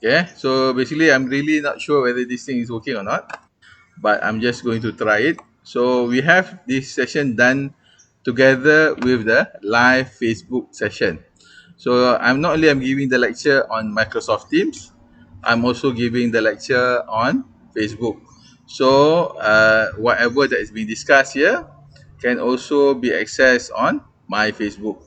Okay, so basically I'm really not sure whether this thing is working or not, but I'm just going to try it. So we have this session done together with the live Facebook session. So I'm not only I'm giving the lecture on Microsoft Teams, I'm also giving the lecture on Facebook. So whatever that is being discussed here can also be accessed on my Facebook.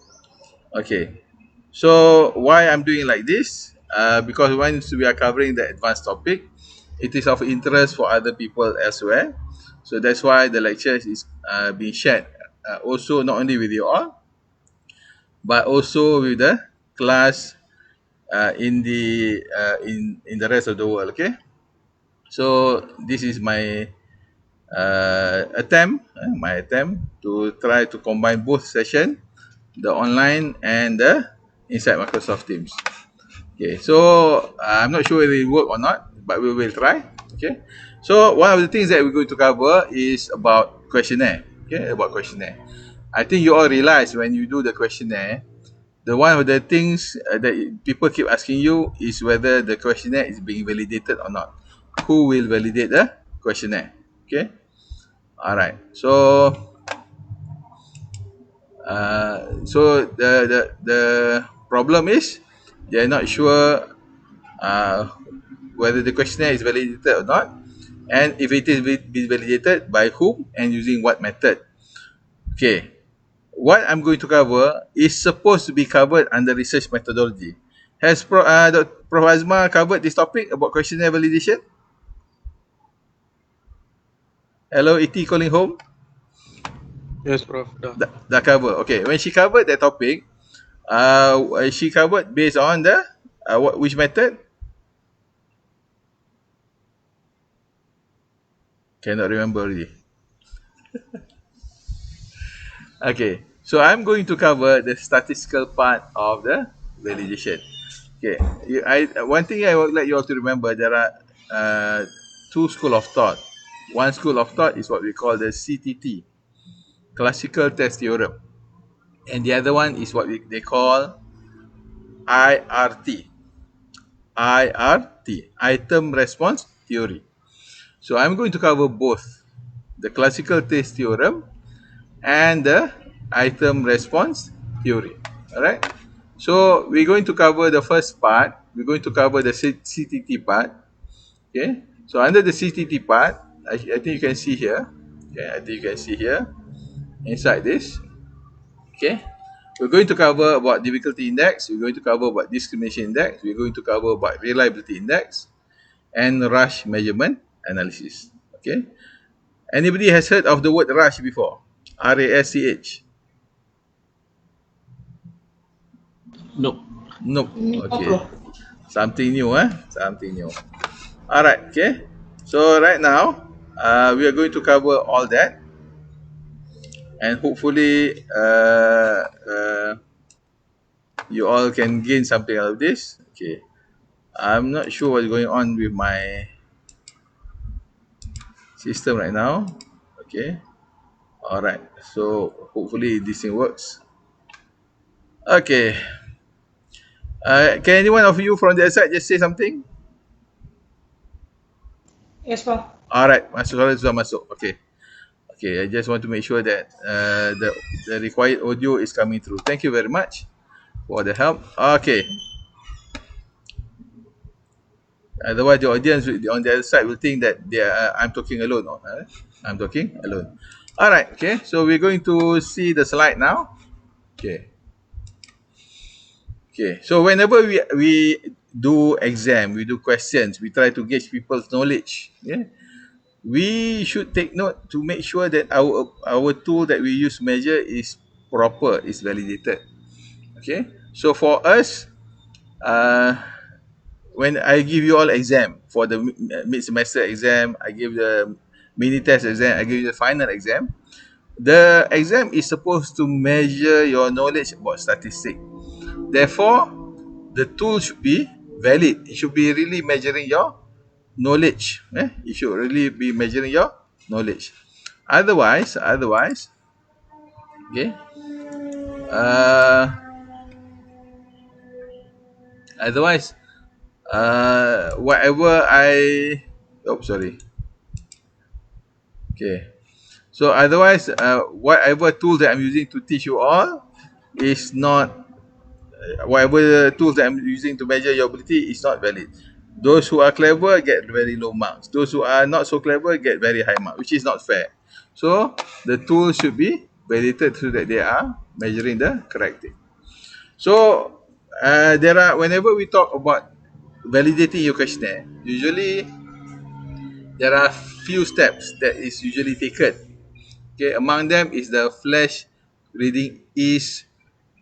Okay. So why I'm doing like this? Because once we are covering the advanced topic, it is of interest for other people as well. So that's why the lecture is being shared also not only with you all, but also with the class in the rest of the world. Okay. So this is my my attempt to try to combine both session, the online and the inside Microsoft Teams. Okay, so I'm not sure whether it work or not, but we will try. Okay, so one of the things that we're going to cover is about questionnaire. Okay, about questionnaire. I think you all realize when you do the questionnaire, the one of the things that people keep asking you is whether the questionnaire is being validated or not. Who will validate the questionnaire? Okay, all right. So the problem is they're not sure uh, whether the questionnaire is validated or not, and if it is validated by whom and using what method. Okay, what I'm going to cover is supposed to be covered under research methodology. Has Prof. Azma covered this topic about questionnaire validation? Hello, ET calling home. Yes, Prof. Dah. Dah cover. Okay, when she covered that topic, she covered based on the which method? Cannot remember already. Okay, so I'm going to cover the statistical part of the validation. Okay, one thing I would like you all to remember, there are two school of thought. One school of thought is what we call the CTT, classical test theorem, and the other one is what they call IRT, item response theory. So I'm going to cover both the classical test theorem and the item response theory. All right. So we're going to cover the first part. We're going to cover the CTT part. Okay. So under the CTT part, I think you can see here. Okay. I think you can see here inside this. Okay. We're going to cover about difficulty index. We're going to cover about discrimination index. We're going to cover about reliability index and rush measurement analysis. Okay. Anybody has heard of the word rush before? RASCH. Nope. Nope. No, Okay. Prof. Something new, eh? Something new. All right. Okay. So right now, we are going to cover all that, and hopefully, you all can gain something out of this. Okay. I'm not sure what's going on with my system right now. Okay. All right. So hopefully this thing works. Okay. Can any one of you from the other side just say something? Yes, Prof. All right. Masuk sudah masuk. Okay. Okay, I just want to make sure that the required audio is coming through. Thank you very much for the help. Okay. Otherwise, the audience on the other side will think that I'm talking alone. I'm talking alone. All right. Okay. So we're going to see the slide now. Okay. Okay. So whenever we do exam, we do questions, we try to gauge people's knowledge. Yeah. We should take note to make sure that our tool that we use to measure is proper, is validated. Okay, so for us, when I give you all exam for the mid semester exam, I give the mini test exam, I give you the final exam. The exam is supposed to measure your knowledge about statistics. Therefore, the tool should be valid. It should be really measuring your knowledge. It should really be measuring your knowledge. Otherwise, okay. Uh, otherwise, Whatever I, oh, sorry. Okay. So otherwise, whatever tool that I'm using to teach you all is not, whatever tools that I'm using to measure your ability is not valid. Those who are clever get very low marks. Those who are not so clever get very high marks, which is not fair. So the tool should be validated so that they are measuring the correct thing. So there are, whenever we talk about validating your questionnaire, usually there are few steps that is usually taken. Okay, among them is the flash reading is,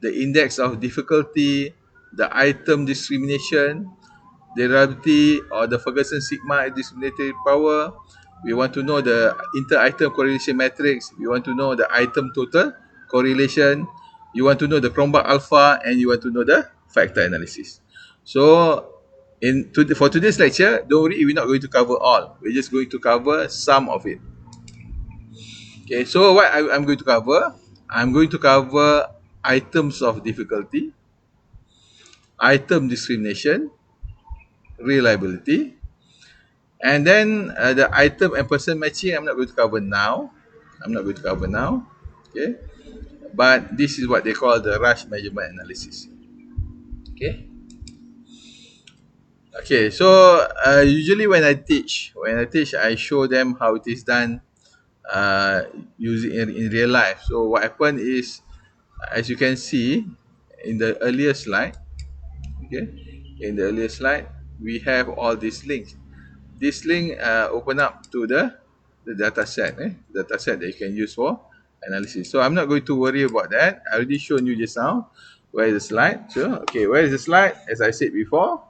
the index of difficulty, the item discrimination, the reliability or the Ferguson sigma discriminatory power. We want to know the inter-item correlation matrix. We want to know the item total correlation. You want to know the Cronbach alpha, and you want to know the factor analysis. So, for today's lecture, don't worry, we're not going to cover all. We're just going to cover some of it. Okay, so what I'm going to cover, I'm going to cover items of difficulty, item discrimination, reliability, and then the item and person matching. I'm not going to cover now. I'm not going to cover now. Okay, but this is what they call the Rasch measurement analysis. Okay. Okay, so usually when I teach, I show them how it is done uh, using in real life. So what happened is, as you can see in the earlier slide, okay, in the earlier slide, we have all these links. This link open up to the data set, data set that you can use for analysis. So I'm not going to worry about that. I already shown you just now. Where is the slide? So okay, where is the slide? As I said before,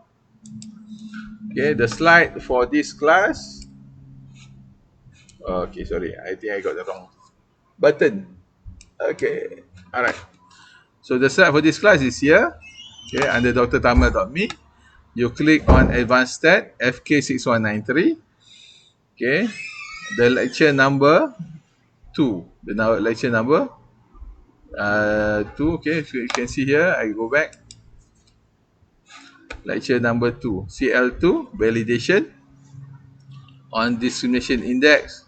okay, the slide for this class. Okay, sorry, I think I got the wrong button. Okay, all right. So the slide for this class is here. Okay, under drtamer.me. You click on Advanced Stat FK6193. Okay, the lecture number 2. The lecture number 2. Okay, so you can see here. I go back. Lecture number 2, CL2, validation on discrimination index,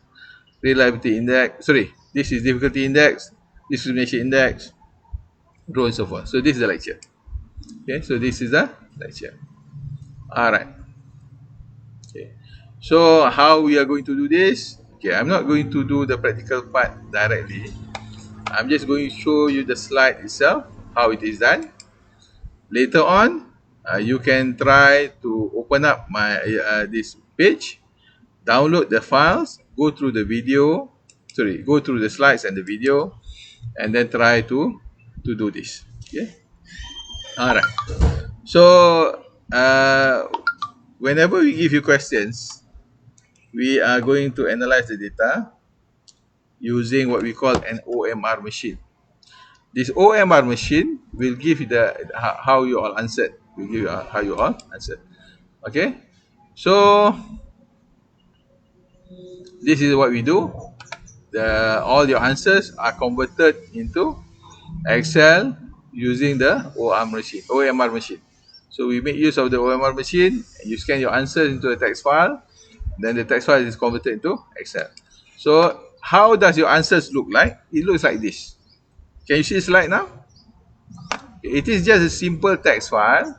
reliability index. Sorry, this is difficulty index, discrimination index, so on and so forth. So this is the lecture. Okay, so this is the lecture. All right. Okay. So how we are going to do this? Okay, I'm not going to do the practical part directly. I'm just going to show you the slide itself, how it is done. Later on, you can try to open up my this page, download the files, go through the video, go through the slides and the video, and then try to do this. Okay. All right. So whenever we give you questions, we are going to analyze the data using what we call an OMR machine. This OMR machine will give you the how you all answered. Will give you how you all answered. Okay. So this is what we do. All your answers are converted into Excel using the OMR machine. So we make use of the OMR machine. You scan your answers into a text file. Then the text file is converted into Excel. So how does your answers look like? It looks like this. Can you see the slide now? It is just a simple text file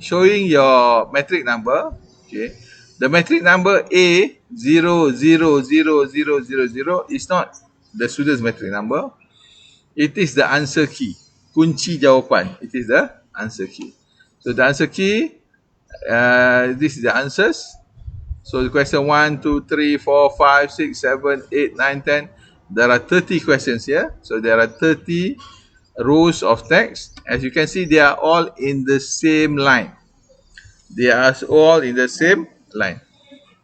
showing your metric number. Okay, the metric number A000000 is not the student's metric number. It is the answer key. Kunci jawapan. It is the answer key. So the answer key, this is the answers. So the question 1, 2, 3, 4, 5, 6, 7, 8, 9, 10. There are 30 questions here. So there are 30 rows of text. As you can see, they are all in the same line. They are all in the same line.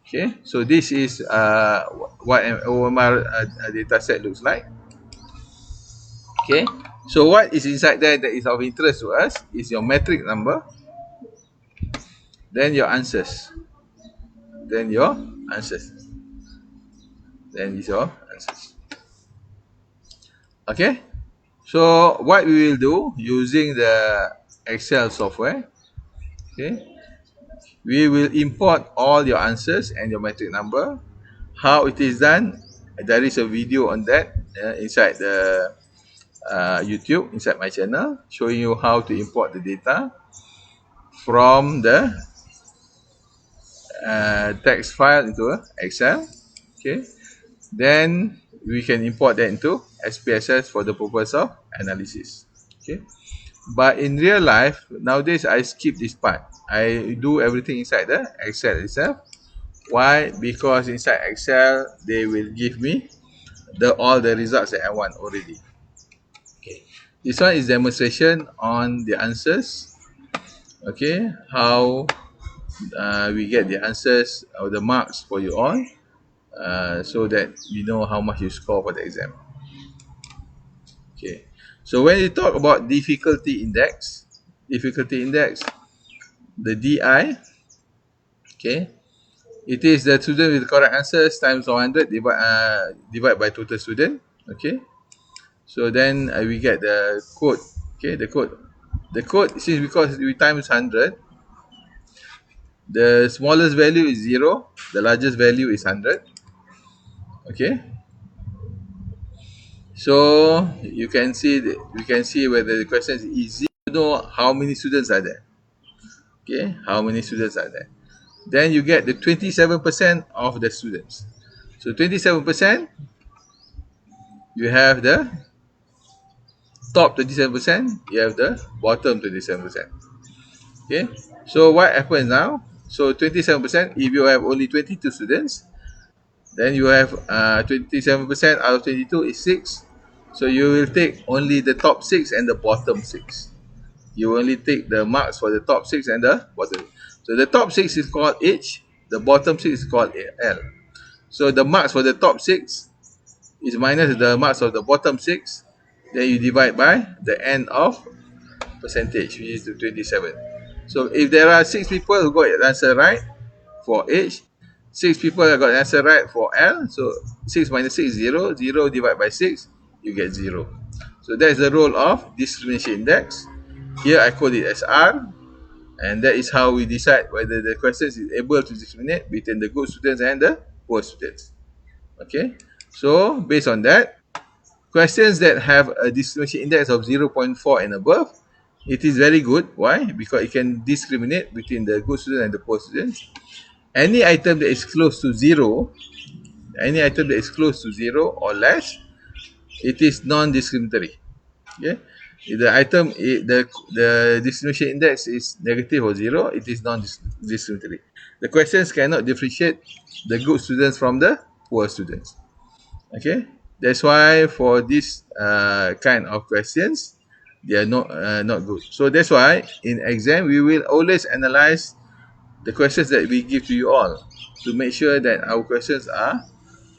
Okay, so this is what an OMR data set looks like. Okay, so what is inside there that is of interest to us is your metric number, then your answers, then your answers, then is your answers. Okay, so what we will do using the Excel software, okay, we will import all your answers and your metric number. How it is done, there is a video on that inside the YouTube, inside my channel, showing you how to import the data from the text file into a Excel. Okay, then we can import that into SPSS for the purpose of analysis. Okay, but in real life nowadays I skip this part. I do everything inside the Excel itself. Why? Because inside Excel they will give me all the results that I want already. Okay, this one is demonstration on the answers. Okay, how we get the answers or the marks for you all, so that you know how much you score for the exam. Okay, so when you talk about difficulty index, the DI, okay, it is the student with the correct answers times 100 divide by total student. Okay, so then we get the code. Okay, the code since because we times 100, the smallest value is 0, the largest value is 100. Okay, so you can see we can see whether the question is easy. You know how many students are there. Okay, how many students are there? Then you get the 27% of the students. So 27%, you have the top 27%, you have the bottom 27%. Okay, so what happens now? So 27%, if you have only 22 students, then you have 27% out of 22 is 6. So you will take only the top 6 and the bottom 6. You only take the marks for the top 6 and the bottom. So the top 6 is called H, the bottom 6 is called L. So the marks for the top 6 is minus the marks of the bottom 6. Then you divide by the end of percentage, which is 27. So if there are 6 people who got the answer right for H, 6 people have got the answer right for L. So 6 minus 6 is 0. 0 divided by 6, you get 0. So that's the role of discrimination index. Here I call it as R, and that is how we decide whether the question is able to discriminate between the good students and the poor students. Okay, so based on that, questions that have a discrimination index of 0.4 and above, it is very good. Why? Because it can discriminate between the good students and the poor students. Any item that is close to 0, or less, it is non-discriminatory. Okay, if the item the discrimination index is negative or 0, it is non-discriminatory. The questions cannot differentiate the good students from the poor students. Okay, that's why for this kind of questions, they are not good. So that's why in exam we will always analyze the questions that we give to you all to make sure that our questions are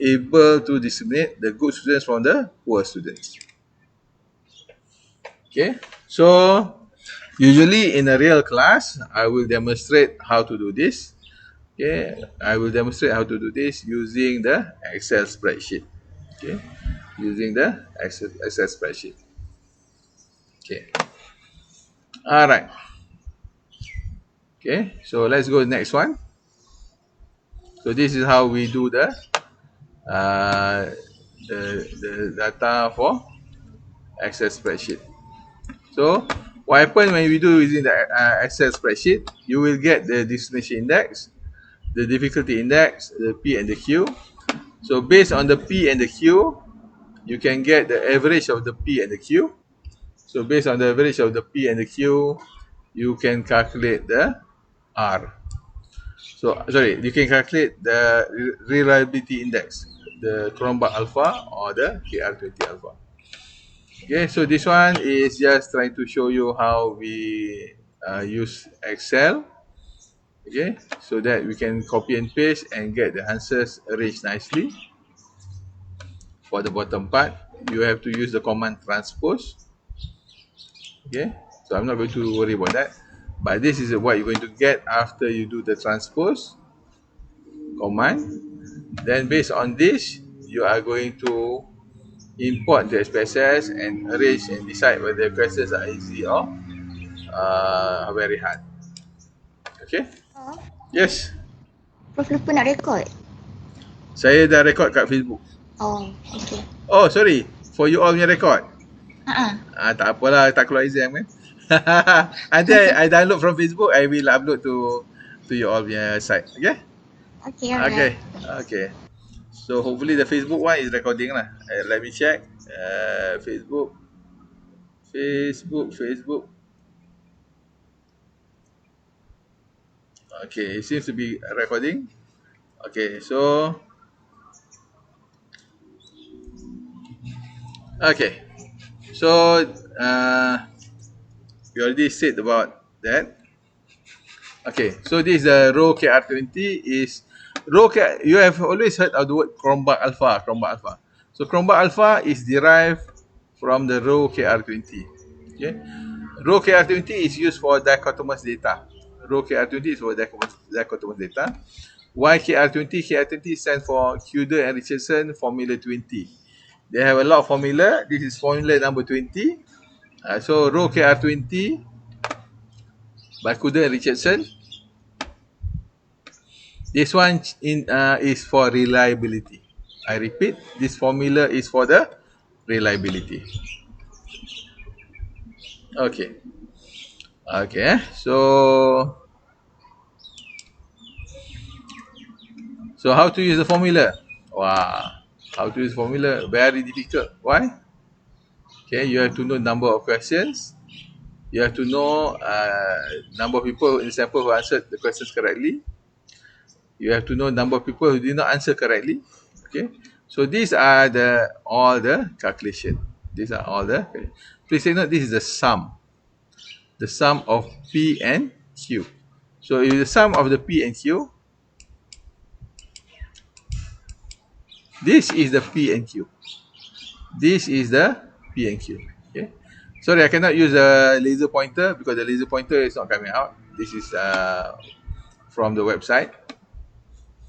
able to discriminate the good students from the poor students. Okay, so usually in a real class, I will demonstrate how to do this. Okay, I will demonstrate how to do this using the Excel spreadsheet. Okay, using the Excel spreadsheet. Okay, all right. Okay, so let's go to the next one. So this is how we do uh, the data for Excel spreadsheet. So what happens when we do using the Excel spreadsheet? You will get the discrimination index, the difficulty index, the P and the Q. So based on the P and the Q, you can get the average of the P and the Q. So based on the average of the P and the Q, you can calculate the R. So sorry, you can calculate the reliability index, the Cronbach alpha or the KR20 alpha. Okay, so this one is just trying to show you how we use Excel. Okay, so that we can copy and paste and get the answers arranged nicely. For the bottom part, you have to use the command transpose. Okay, so I'm not going to worry about that, but this is what you're going to get after you do the transpose command. Then based on this, you are going to import the SPSS and arrange and decide whether the questions are easy or very hard. Okay. Yes, Prof lupa nak rekod. saya dah record kat Facebook. Oh, okay. Oh, sorry. For you all punya record. Ha. Tak apalah, tak keluar exam kan. Nanti I download from Facebook, I will upload to you all punya site. Okay? Okay, Okay. alright. Okay. So hopefully the Facebook one is recording lah. Let me check. Facebook. Facebook. Okay, it seems to be recording. Okay, so okay. So we already said about that. Okay, so this is the row KR20 is row K, you have always heard of the word Chrombar alpha, Chrombar alpha. So Chrombar alpha is derived from the row KR20. Okay, row KR20 is used for dichotomous data. Row KR20 is for dichotomous data. Why KR20? KR20 stands for Kuder and Richardson formula 20. They have a lot of formula. This is formula number 20. So row KR20 by Kuder and Richardson. This one is for reliability. I repeat, this formula is for the reliability. Okay. Okay. So how to use the formula? Wow. How to use formula? Very difficult. Why? Okay. You have to know number of questions. You have to know number of people in the sample who answered the questions correctly. You have to know number of people who did not answer correctly. Okay. So these are all the calculation. These are all the. Please take note. This is the sum. The sum of P and Q. So if the sum of the P and Q, this is the P and Q. This is the P and Q. Okay. Sorry, I cannot use a laser pointer because the laser pointer is not coming out. This is from the website.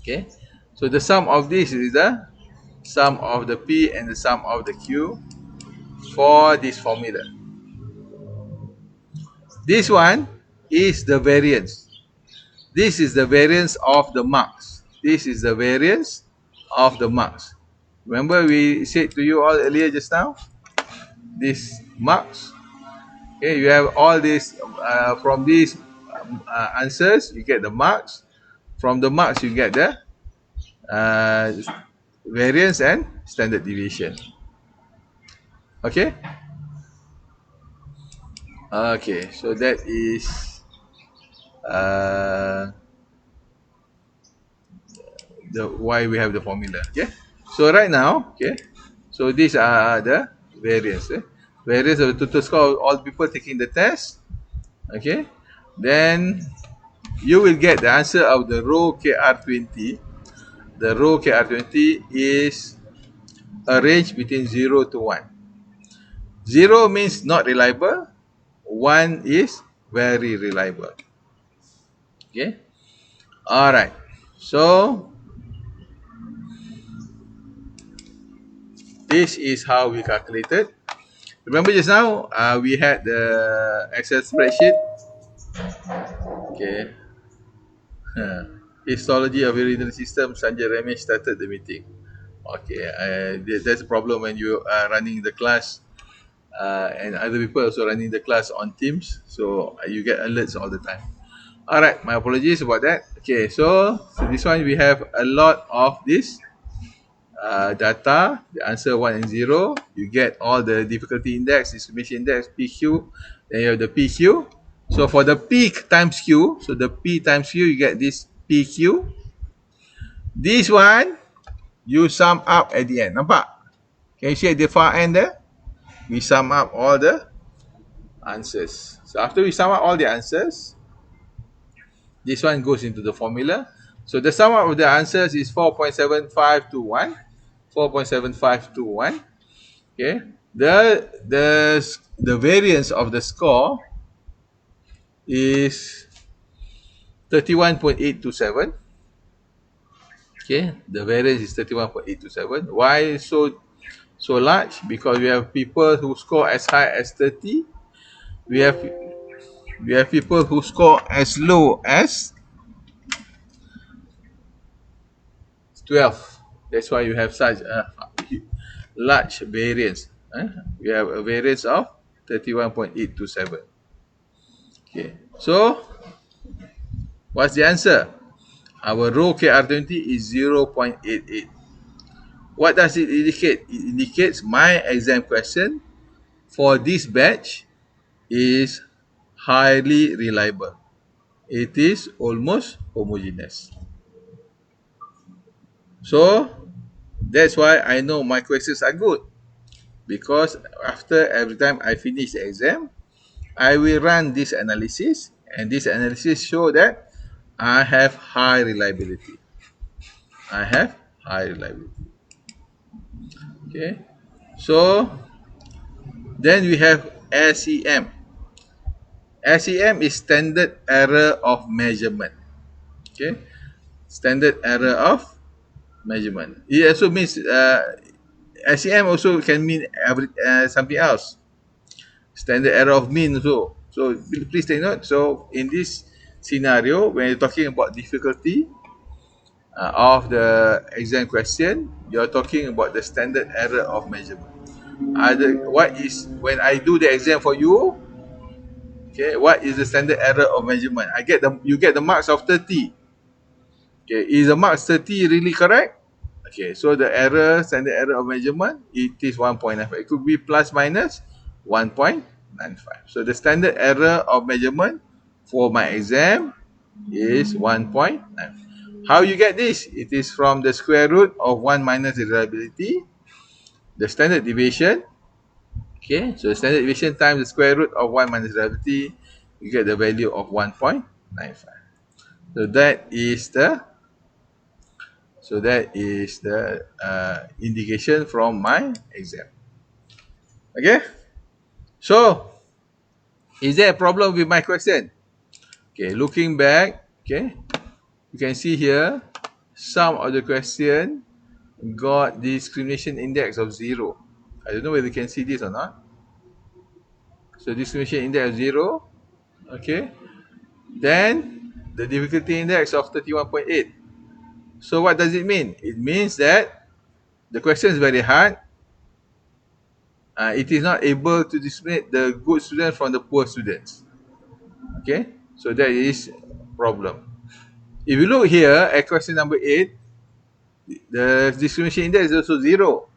Okay. So the sum of this is the sum of the P and the sum of the Q for this formula. This one is the variance. This is the variance of the marks. This is the variance of the marks. Remember we said to you all earlier just now? These marks. Okay, you have all this from these answers, you get the marks. From the marks, you get the uh, variance and standard deviation. Okay? Okay, so that is uh, the why we have the formula. Okay, so right now, okay, so these are the variance. Variance of the total score of all people taking the test. Okay, then you will get the answer of the row KR20. The row KR20 is a range between 0 to 1. 0 means not reliable. 1 is very reliable. Okay. All right. So this is how we calculated. Remember just now we had the Excel spreadsheet. Okay. Histology of urinary system. Sanjay Ramesh started the meeting. Okay. That's a problem when you are running the class and other people also running the class on Teams. So you get alerts all the time. All right. My apologies about that. Okay. So this one we have a lot of this data, the answer 1 and 0, you get all the difficulty index, distribution index, PQ, then you have the PQ. So for the P times Q, so the P times Q, you get this PQ. This one, you sum up at the end. Nampak? Can you see at the far end there? We sum up all the answers. So after we sum up all the answers, this one goes into the formula. So the sum up of the answers is 4.7521. 4.7521. Okay, the variance of the score is 31.827. Okay, the variance is 31.827. Why so large? Because we have people who score as high as 30. We have people who score as low as 12. That's why you have such a large variance. We have a variance of 31.827. Okay. So, what's the answer? Our row KR20 is 0.88. What does it indicate? It indicates my exam question for this batch is highly reliable. It is almost homogeneous. So, that's why I know my questions are good. Because after every time I finish the exam, I will run this analysis, and this analysis show that I have high reliability. I have high reliability. Okay. So then we have SEM. SEM is standard error of measurement. Okay. Standard error of measurement. It also means SEM also can mean something else. Standard error of mean also. So please take note. So in this scenario, when you're talking about difficulty of the exam question, you're talking about the standard error of measurement. What is when I do the exam for you? Okay, what is the standard error of measurement? You get the marks of 30. Okay, is the marks 30 really correct? Okay, so the standard error of measurement, it is 1.95. It could be plus minus 1.95. So the standard error of measurement for my exam is 1.9. How you get this? It is from the square root of 1 minus the reliability, the standard deviation. Okay, so the standard deviation times the square root of 1 minus reliability, you get the value of 1.95. So that is the indication from my exam. Okay, so is there a problem with my question? Okay, looking back, okay, you can see here some of the question got discrimination index of 0. I don't know whether you can see this or not. So discrimination index of 0. Okay, then the difficulty index of 31.8. So what does it mean? It means that the question is very hard. It is not able to discriminate the good students from the poor students. Okay, so that is problem. If you look here at question number 8, the discrimination index is also 0,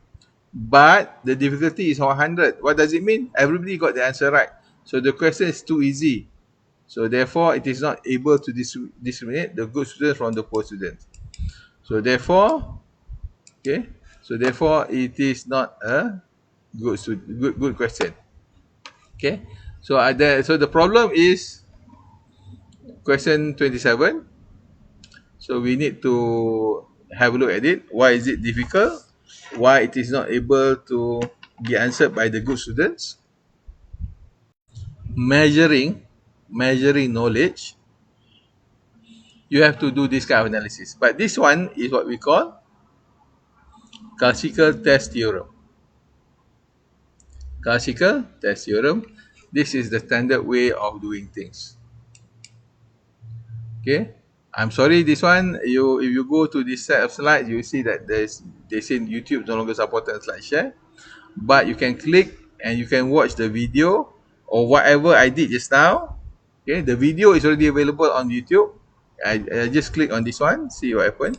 but the difficulty is 100. What does it mean? Everybody got the answer right. So the question is too easy. So therefore, it is not able to discriminate the good students from the poor students. So therefore, okay, so therefore it is not a good question. Okay, so so the problem is question 27. So we need to have a look at it. Why is it difficult? Why it is not able to be answered by the good students? Measuring knowledge, you have to do this kind of analysis. But this one is what we call classical test theorem. Classical test theorem. This is the standard way of doing things. Okay. I'm sorry, this one, if you go to this set of slides, you see that they say YouTube no longer supported slide share. But you can click and you can watch the video or whatever I did just now. Okay, the video is already available on YouTube. I just click on this one, see what happened.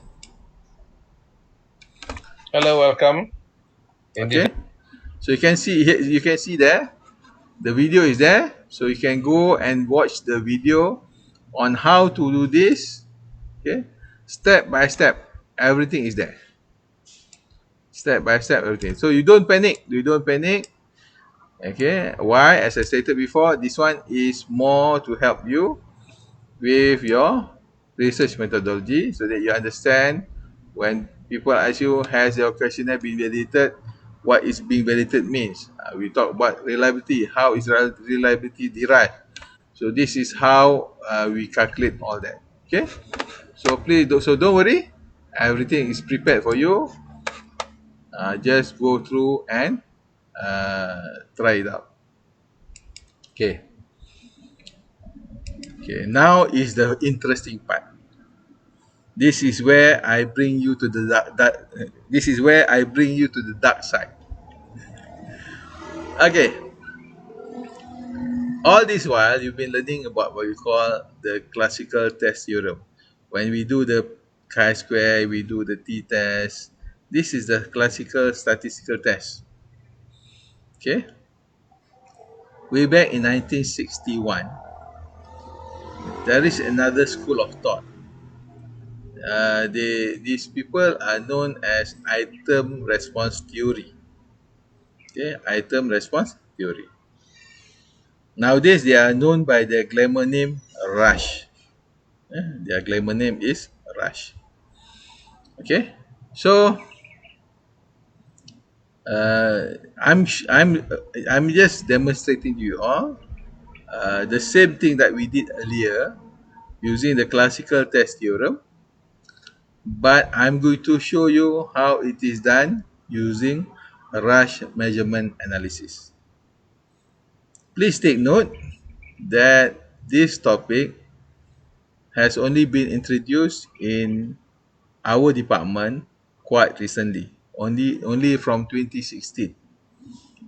Hello, welcome. Okay, so you can see there the video is there, so you can go and watch the video on how to do this. Okay, step by step, everything is there. Step by step, everything. So you don't panic. Okay, why? As I stated before, this one is more to help you with your research methodology so that you understand when people ask you, has your questionnaire been validated, what is being validated means. We talk about reliability, how is reliability derived. So this is how we calculate all that. Okay, so don't worry, everything is prepared for you. Just go through and try it out. Okay. Okay, now is the interesting part. This is where I bring you to the this is where I bring you to the dark side. Okay, all this while you've been learning about what we call the classical test theorem. When we do the chi-square, we do the t-test. This is the classical statistical test. Okay, way back in 1961, there is another school of thought. These people are known as item response theory. Okay, item response theory. Nowadays, they are known by their glamour name Rasch. Their glamour name is Rasch. Okay, so I'm just demonstrating to you all the same thing that we did earlier using the classical test theorem, but I'm going to show you how it is done using Rasch measurement analysis. Please take note that this topic has only been introduced in our department quite recently, only from 2016.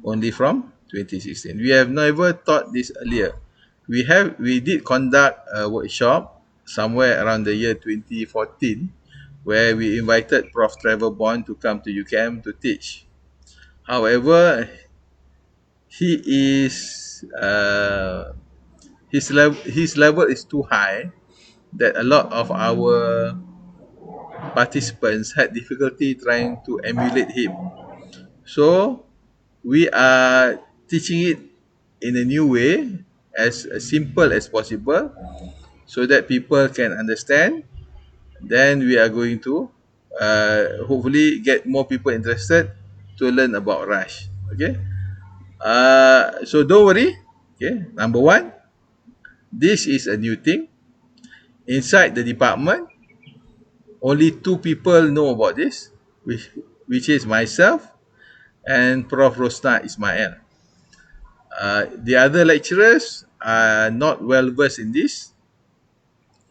Only from 2016. We have never taught this earlier. We did conduct a workshop somewhere around the year 2014 where we invited Prof. Trevor Bond to come to UCAM to teach. However, he is his level is too high that a lot of our participants had difficulty trying to emulate him. So we are teaching it in a new way, as simple as possible, so that people can understand. Then we are going to hopefully get more people interested to learn about Rasch. Okay. So don't worry. Okay. Number one, this is a new thing inside the department. Only two people know about this, which is myself and Prof. Rosna Ismail. The other lecturers are not well versed in this.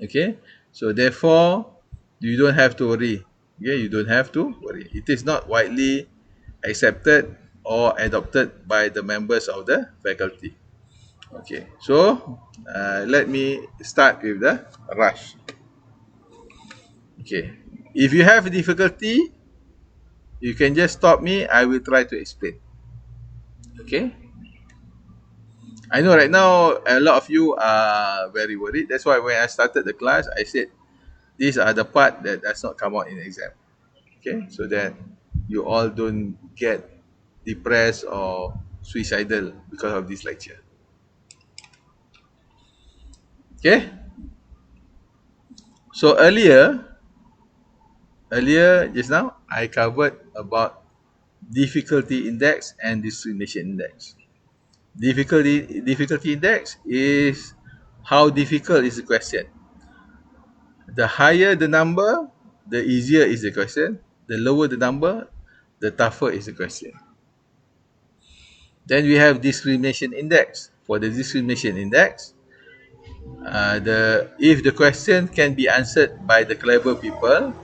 Okay, so therefore, you don't have to worry. Okay, you don't have to worry. It is not widely accepted or adopted by the members of the faculty. Okay, so let me start with the rush. Okay, if you have difficulty, you can just stop me. I will try to explain. Okay. I know right now a lot of you are very worried. That's why when I started the class, I said these are the part that does not come out in exam. Okay, so that you all don't get depressed or suicidal because of this lecture. Okay, so earlier just now I covered about difficulty index and discrimination index. Difficulty index is how difficult is the question. The higher the number, the easier is the question. The lower the number, the tougher is the question. Then we have discrimination index. For the discrimination index, if the question can be answered by the clever people,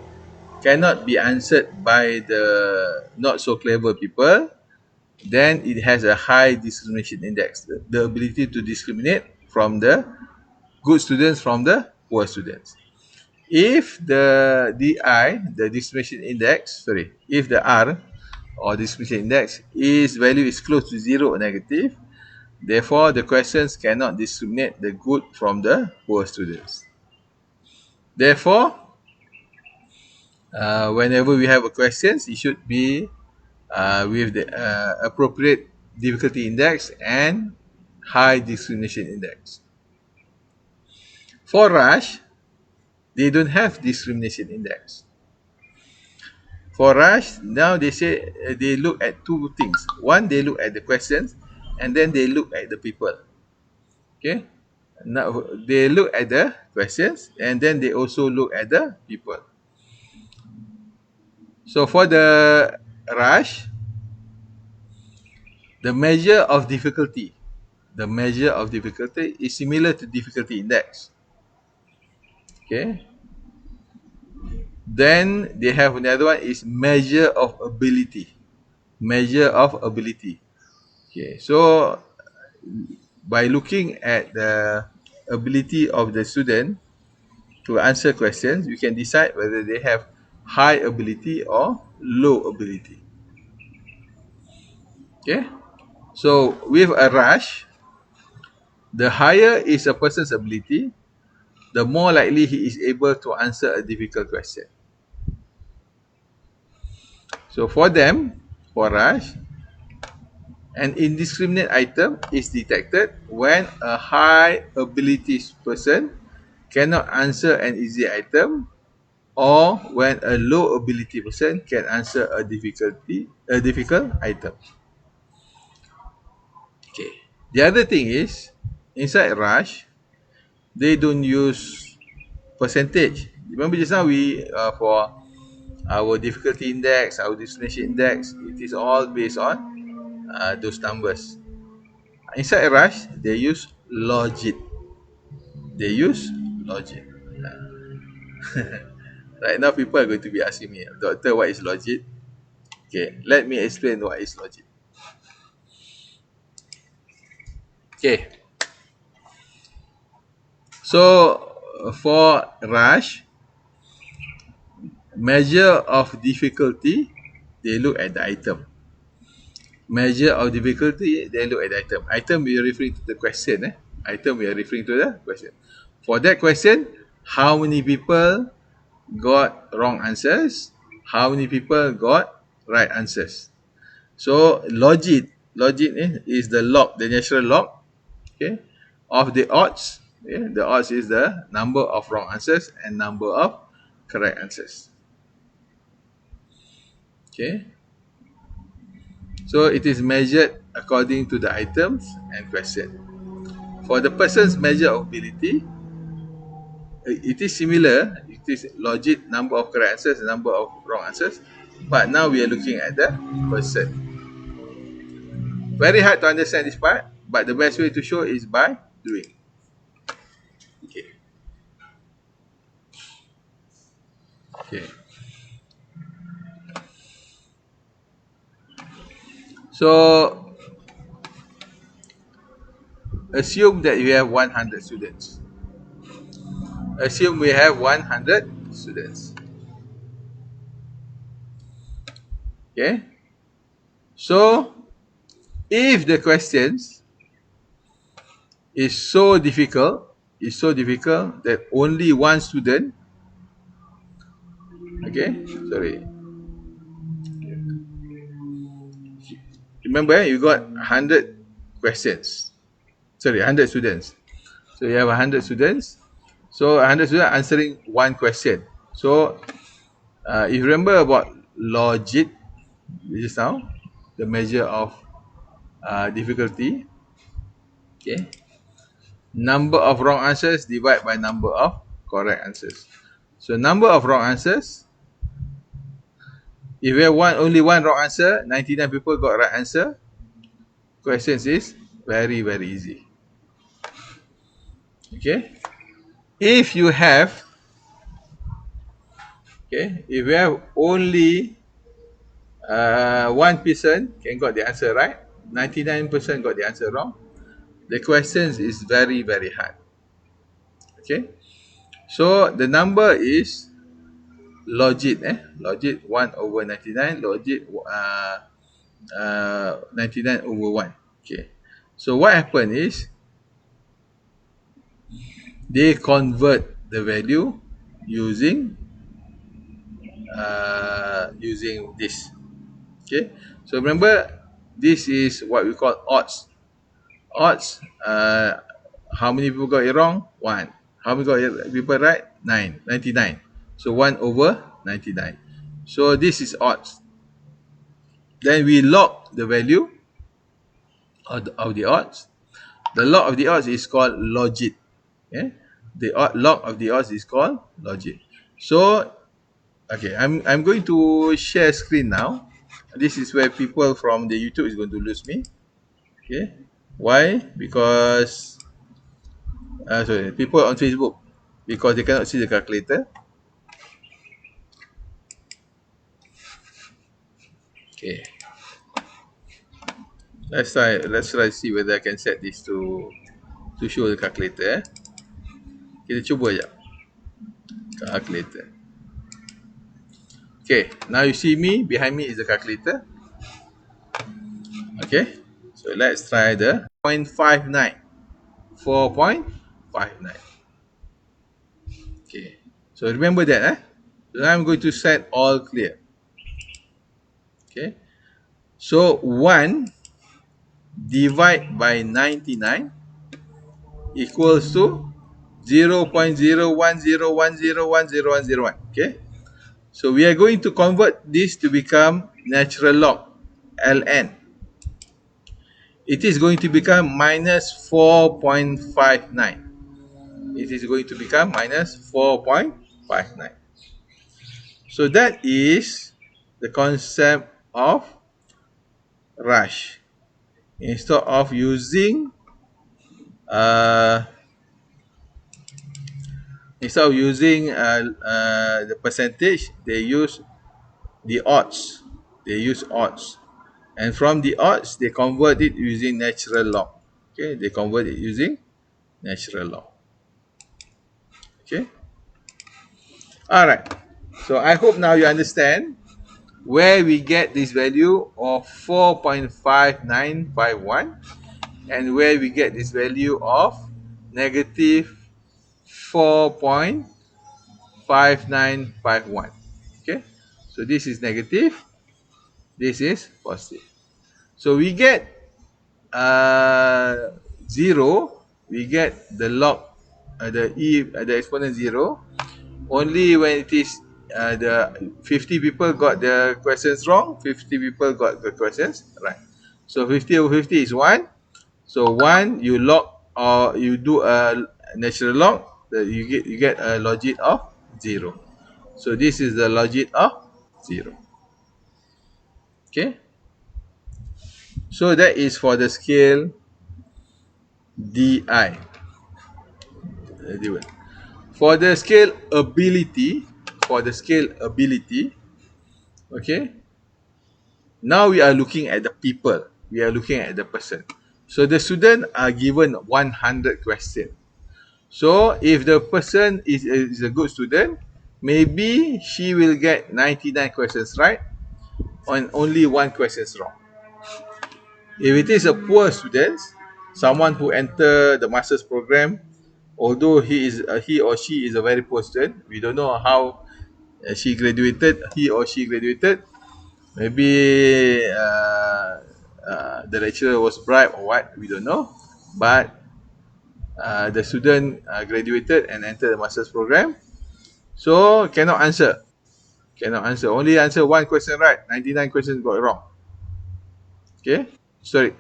cannot be answered by the not so clever people, then it has a high discrimination index. The ability to discriminate from the good students from the poor students. If the the discrimination index, if the R or discrimination index value is close to 0 or negative, therefore the questions cannot discriminate the good from the poor students. Therefore, whenever we have a questions, it should be with the appropriate difficulty index and high discrimination index. For Rasch, they don't have discrimination index. For Rasch, now they say they look at two things. One, they look at the questions, and then they look at the people. Okay. Now they look at the questions, and then they also look at the people. So for the Rasch, the measure of difficulty is similar to difficulty index. Okay. Then they have another one is measure of ability. Measure of ability. Okay, so by looking at the ability of the student to answer questions, you can decide whether they have high ability or low ability. Okay, so with a rush, the higher is a person's ability, the more likely he is able to answer a difficult question. So for them, for rush, an indiscriminate item is detected when a high ability person cannot answer an easy item, or when a low ability person can answer a difficult item. Okay. The other thing is, inside Rush, they don't use percentage. Remember just now we for our difficulty index, our destination index, it is all based on those numbers. Inside Rush, they use logit. They use logit. Right now, people are going to be asking me, Doctor, what is logit? Okay, let me explain what is logit. Okay, so for Rush, measure of difficulty, they look at the item. Measure of difficulty, they look at the item. Item, we are referring to the question. Item, we are referring to the question. For that question, how many people got wrong answers? How many people got right answers? So logit is the log, the natural log, okay, of the odds. Okay? The odds is the number of wrong answers and number of correct answers. Okay, so it is measured according to the items and question. For the person's measure of ability, it is similar. It is logit, number of correct answers, number of wrong answers. But now we are looking at the person. Very hard to understand this part, but the best way to show is by doing. Okay. Okay. So assume that you have 100 students. Assume we have 100 students. Okay. So if the questions is so difficult that only one student, okay, sorry, remember you got 100 questions, sorry, 100 students. So you have 100 students. So 100 students answering one question. So if you remember about logit just now, the measure of difficulty, okay, number of wrong answers divided by number of correct answers. So number of wrong answers, if you have only one wrong answer, 99 people got right answer, questions is very, very easy. Okay. If you have, okay, if you have only one person can got the answer right, 99% got the answer wrong, the questions is very, very hard. Okay. So the number is logit, logit 1 over 99, logit 99 over 1. Okay. So what happened is they convert the value using using this. Okay. So remember, this is what we call odds. Odds. How many people got it wrong? 1. How many got people right? 9. 99. So 1 over 99. So this is odds. Then we log the value of the odds. The log of the odds is called logit. Okay? The log of the odds is called logit. So, okay, I'm going to share screen now. This is where people from the YouTube is going to lose me. Okay, why? Because sorry, people on Facebook, because they cannot see the calculator. Okay. Let's try see whether I can set this to show the calculator. Kita cuba je. Calculator. Okay, now you see me, behind me is the calculator. Okay, so let's try the 0.59. 4.59. Okay, so remember that. So now I'm going to set all clear. Okay, so 1 divide by 99 equals to 0.0101010101. Okay, so we are going to convert this to become natural log ln. It is going to become minus 4.59. It is going to become minus 4.59. So that is the concept of Rasch. Instead of using uh, the percentage, they use the odds. They use odds, and from the odds, they convert it using natural log. Okay, they convert it using natural log. Okay. All right. So I hope now you understand where we get this value of 4.5951 and where we get this value of negative 4.5951. Okay, so this is negative, this is positive. So we get 0, we get the log, the exponent 0 only when it is the 50 people got the questions wrong, 50 people got the questions right. So 50 over 50 is 1. So 1 you log, or you do a natural log, you get a logit of 0. So this is the logit of 0. Okay. So that is for the scale DI. For the scale ability, okay, now we are looking at the people. We are looking at the person. So the student are given 100 questions. So if the person is a good student, maybe she will get 99 questions right and only one question wrong. If it is a poor student, someone who enter the master's program, although he or she is a very poor student, we don't know how he or she graduated. Maybe the lecturer was bribed or what, we don't know. But the student graduated and entered the master's program. So cannot answer. Only answer one question right. 99 questions got wrong. Okay. Sorry.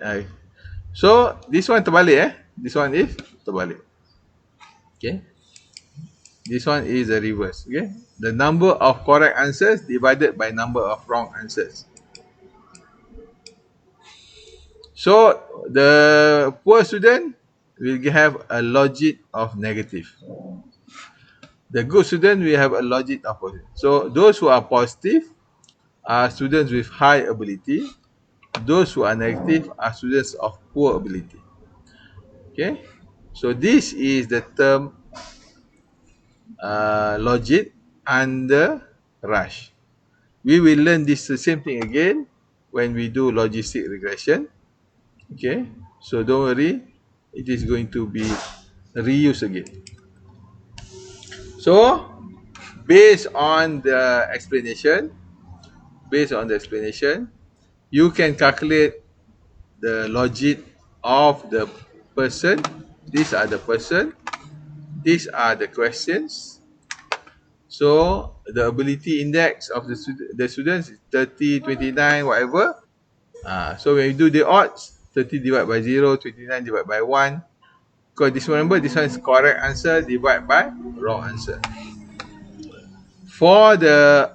So this one terbalik. This one is terbalik. Okay. This one is the reverse. Okay. The number of correct answers divided by number of wrong answers. So the poor student will have a logit of negative. The good student will have a logit of positive. So those who are positive are students with high ability. Those who are negative are students of poor ability. Okay. So this is the term logit under Rasch. We will learn this the same thing again when we do logistic regression. Okay. So don't worry, it is going to be reused again. So based on the explanation, you can calculate the logit of the person. These are the person. These are the questions. So the ability index of the students is 30, 29, whatever. So when you do the odds, 30 divided by 0, 29 divided by 1. Because this one, remember, this one is correct answer divided by wrong answer. For the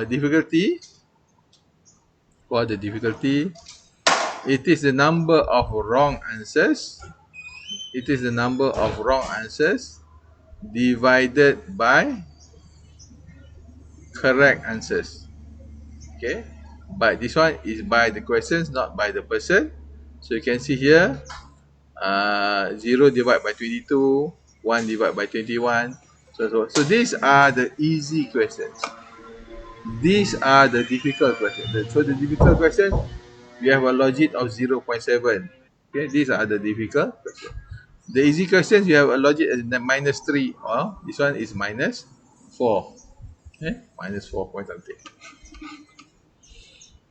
difficulty, it is the number of wrong answers. Divided by correct answers. Okay, but this one is by the questions, not by the person. So you can see here, 0 divided by 22, 1 divided by 21. So these are the easy questions. These are the difficult questions. So the difficult questions, we have a logic of 0.7. Okay, these are the difficult questions. The easy questions, you have a logic as minus 3, or this one is minus 4. Okay, minus 4 point something.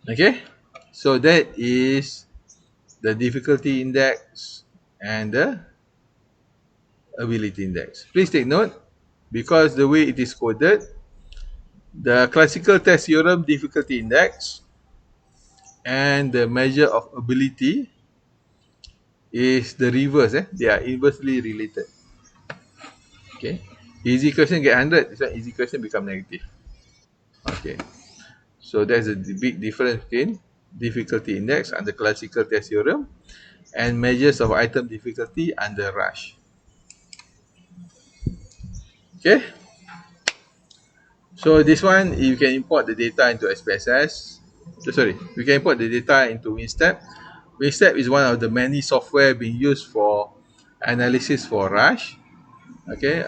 Okay, so that is the difficulty index and the ability index. Please take note, because the way it is coded, the classical test theorem difficulty index and the measure of ability is the reverse. They are inversely related. Okay, easy question get 100, this one easy question become negative. Okay, so there's a big difference between difficulty index under classical test theorem and measures of item difficulty under Rasch. Okay, so this one you can import the data into SPSS. Sorry, we can import the data into WinStep. WinStep is one of the many software being used for analysis for Rasch. Okay,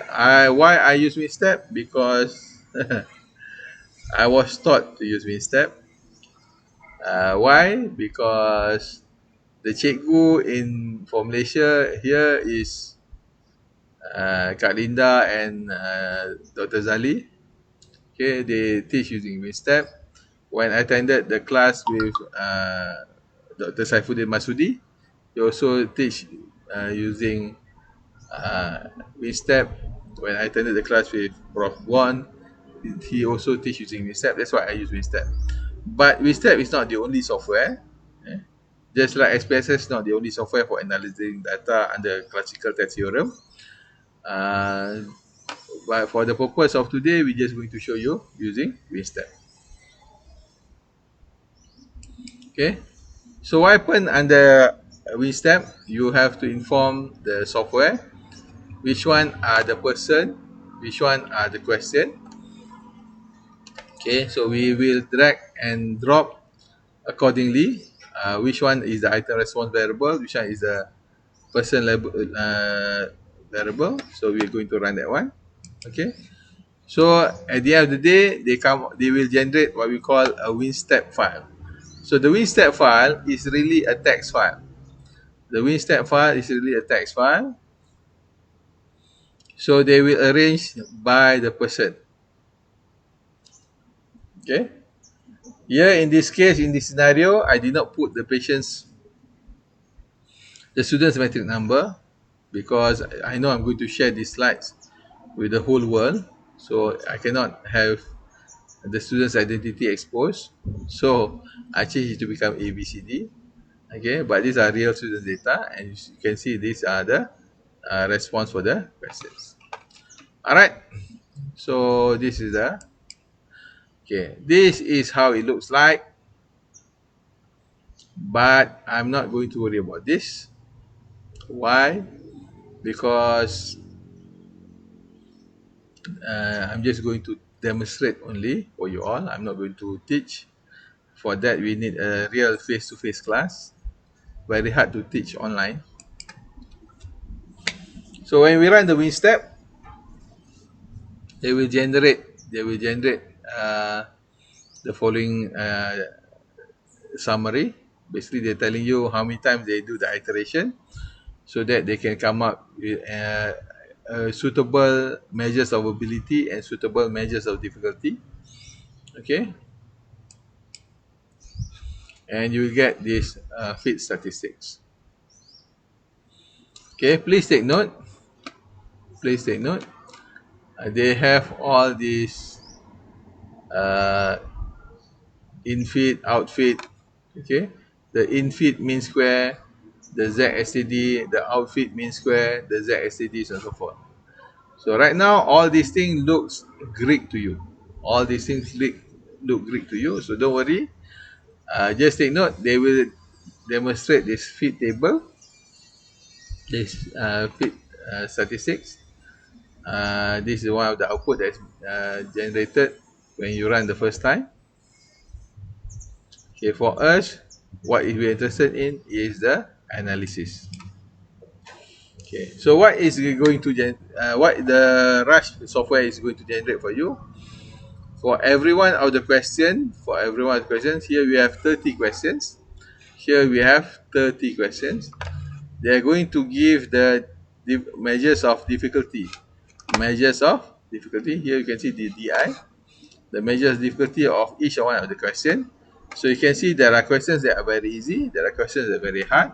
why I use WinStep? Because I was taught to use WinStep. Why? Because the cikgu in for Malaysia here is Kak Linda and Dr. Zali. Okay, they teach using WinStep. When I attended the class with Dr. Saifuddin Masudi, he also teach using WinStep. When I attended the class with Prof. Wan, he also teach using WinStep. That's why I use WinStep. But WinStep is not the only software. eh. Just like SPSS is not the only software for analyzing data under classical test theorem. But for the purpose of today, we're just going to show you using WinStep. Okay. So what happened under WinStep? You have to inform the software which one are the person, which one are the question. Okay, so we will drag and drop accordingly. Which one is the item response variable, which one is the person label, variable. So we're going to run that one. Okay, so at the end of the day, they will generate what we call a WinStep file. So the WinStep file is really a text file. The WinStep file is really a text file. So they will arrange by the person. Okay. Here in this case, in this scenario, I did not put the student's metric number, because I know I'm going to share these slides with the whole world. So I cannot have the student's identity exposed. So I change it to become ABCD. Okay, but these are real student data, and you can see these are the response for the questions. All right. So this is the this is how it looks like, but I'm not going to worry about this. Why? Because I'm just going to demonstrate only for you all. I'm not going to teach. For that, we need a real face-to-face class. Very hard to teach online. So when we run the WinStep, they will generate the following summary. Basically, they're telling you how many times they do the iteration, so that they can come up with suitable measures of ability and suitable measures of difficulty. Okay, and you get this fit statistics. Okay, please take note. Please take note. They have all these uh, infit, outfit. Okay, the infit mean square, the ZSTD, the outfit mean square, the ZSTD, and so forth. So right now, all these things looks Greek to you. All these things look Greek to you. So don't worry. Just take note. They will demonstrate this fit table, this fit statistics. This is one of the output that's generated when you run the first time. Okay, for us, what we're interested in is the analysis. Okay, so what is going to what the Rush software is going to generate for you? For every one of the questions, here we have 30 questions. Here we have 30 questions. They are going to give the measures of difficulty. Measures of difficulty. Here you can see the DI, the measures difficulty of each one of the question. So you can see there are questions that are very easy. There are questions that are very hard.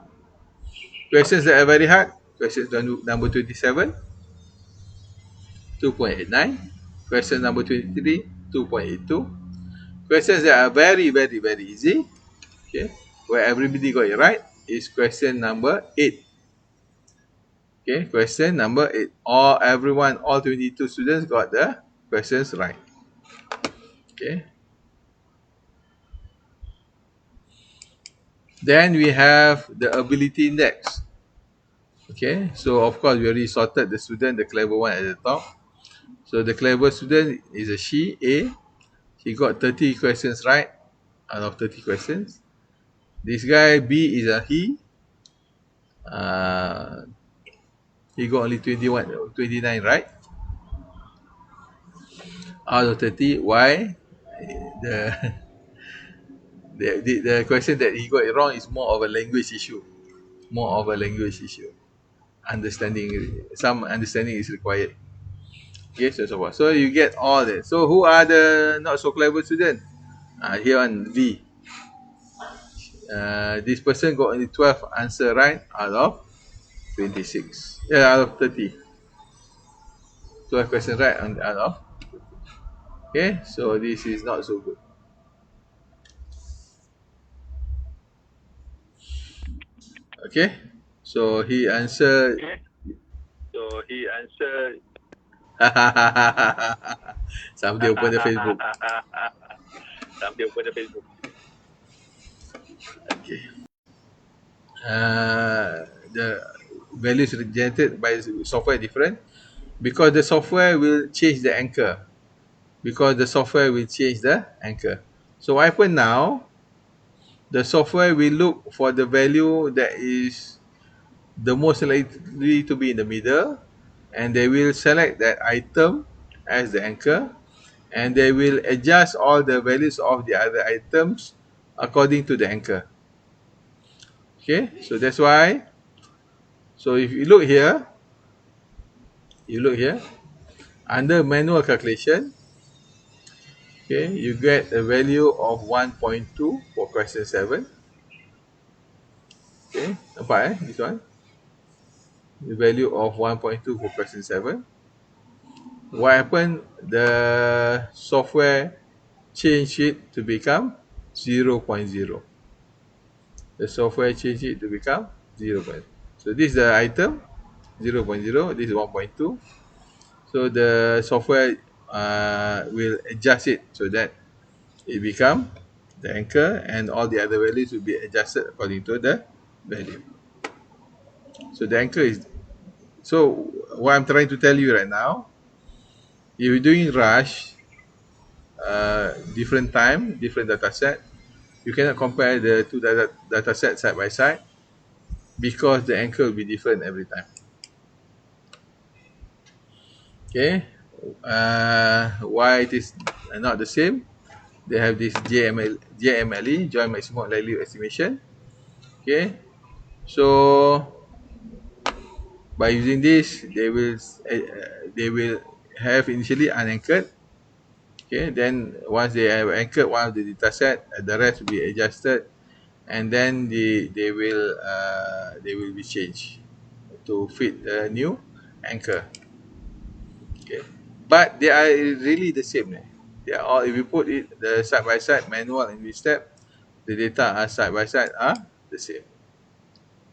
Questions that are very hard. Question number 27, 2.89. Question number 23, 2.82. Questions that are very, very, very easy, okay, where everybody got it right, is question number 8. Okay, question number 8. All 22 students got the questions right. Okay. Then we have the ability index. Okay, so of course we already sorted the student, the clever one at the top. So the clever student is a she, A. She got 30 questions right out of 30 questions. This guy, B, is a he. Uh, he got only 29 right out of 30. Why? The, the question that he got it wrong is more of a language issue. More of a language issue. Some understanding is required. Okay, so forth. So you get all that. So who are the not so clever students? Here on V. This person got only 12 answer right out of 26. Yeah, out of 30. 12 questions right out of. Okay, so this is not so good. Okay, so he answered. Okay. So he answered. Somebody open the Facebook. Somebody open the Facebook. Okay. The values generated by software different because the software will change the anchor. So what happen now? The software will look for the value that is the most likely to be in the middle, and they will select that item as the anchor, and they will adjust all the values of the other items according to the anchor. Okay, so that's why. So if you look here under manual calculation. Okay, you get a value of 1.2 for question 7. Okay, nampak this one? The value of 1.2 for question 7. What happened? The software changed it to become 0.0. The software changed it to become 0. So this is the item 0.0. This is 1.2. So the software will adjust it so that it become the anchor, and all the other values will be adjusted according to the value. So the anchor is. So what I'm trying to tell you right now, if you're doing rush, different time, different data set, you cannot compare the two data sets side by side because the anchor will be different every time. Okay, why it is not the same? They have this JMLE, Joint Maximum Likelihood Estimation. Okay, so by using this, they will have initially unanchored. Okay, then once they have anchored one of the data set, the rest will be adjusted, and then they will be changed to fit the new anchor. Okay, but they are really the same. They are all, if you put it the side by side, manual and this step, the data are side by side are the same.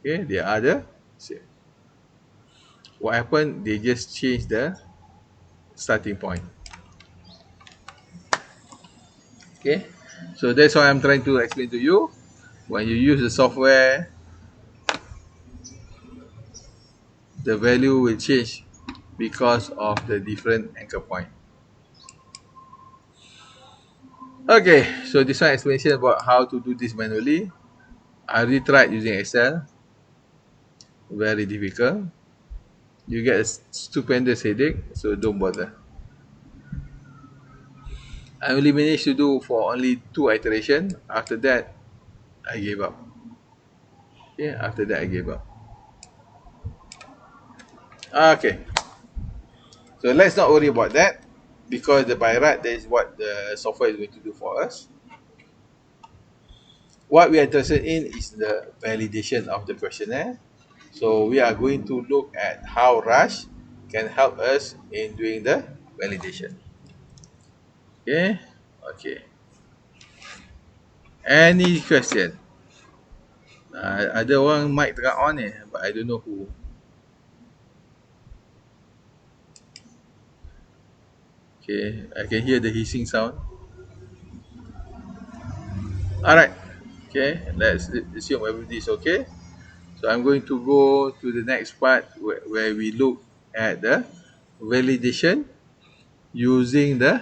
Okay, they are the same. What happened? They just change the starting point. Okay, so that's what I'm trying to explain to you. When you use the software, the value will change because of the different anchor point. Okay, so this one explanation about how to do this manually. I already tried using Excel. Very difficult. You get a stupendous headache, so don't bother. I only managed to do for only 2 iterations. After that, I gave up. Okay, after that I gave up. Okay, so let's not worry about that because the by right that is what the software is going to do for us. What we are interested in is the validation of the questionnaire. So we are going to look at how Rasch can help us in doing the validation. Okay, okay. Any question? Ada orang mic tengah on ni, but I don't know who. Okay, I can hear the hissing sound. Alright, okay, let's assume everything is okay. So I'm going to go to the next part where we look at the validation using the